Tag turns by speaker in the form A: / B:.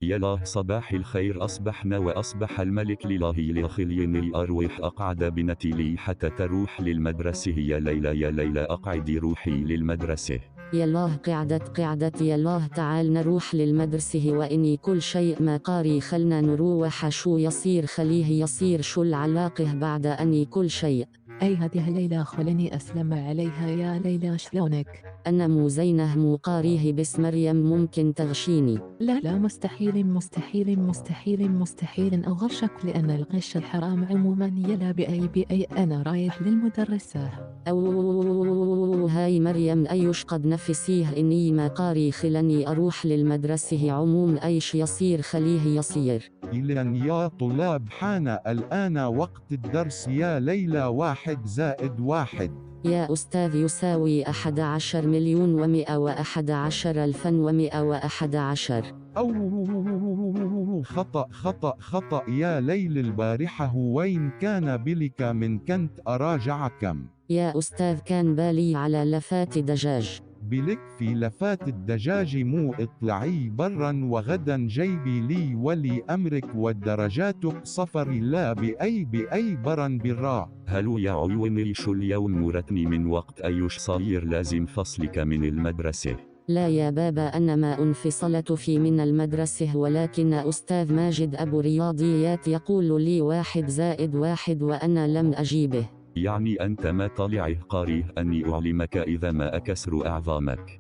A: يلا صباح الخير، أصبحنا وأصبح الملك لله لخلين الأروح أقعد بنتي لي حتى تروح للمدرسة. يا ليلى يا ليلى أقعدي روحي للمدرسة.
B: يالله قعدت يالله تعال نروح للمدرسة وإني كل شيء ما قاري خلنا نروح شو يصير خليه يصير شو العلاقة بعد أني كل شيء.
C: أي هذه ليلى خلني أسلم عليها يا ليلى شلونك؟
B: أنا مو زينه مو قاريه بس مريم ممكن تغشيني.
C: لا مستحيل مستحيل مستحيل مستحيل أغشك لأن الغش الحرام عموما يلا بأي أنا رايح للمدرسة.
B: أو هاي مريم أيش قد نفسيه إني ما قاري خلني أروح للمدرسة عموم أيش يصير خليه يصير.
D: إذن يا طلاب حان الآن وقت الدرس يا ليلى 1+1.
B: يا أستاذ يساوي 11,111,111.
D: أو خطأ يا ليل، البارحة وين كان بلك من كنت أراجعكم.
B: يا أستاذ كان بالي على لفات دجاج.
D: بلك في لفات الدجاج مو اطلعي برا وغدا جيبي لي ولي أمرك والدرجاتك صفر لا بأي برا بالراء.
A: هلو يا عيوني شو اليوم مرتني من وقت أيش صاير لازم فصلك من المدرسة.
B: لا يا بابا أنا ما انفصلت في من المدرسة ولكن أستاذ ماجد أبو رياضيات يقول لي 1+1 وأنا لم أجيبه.
A: يعني أنت ما طلعه قاريه أني أعلمك إذا ما أكسر أعظامك.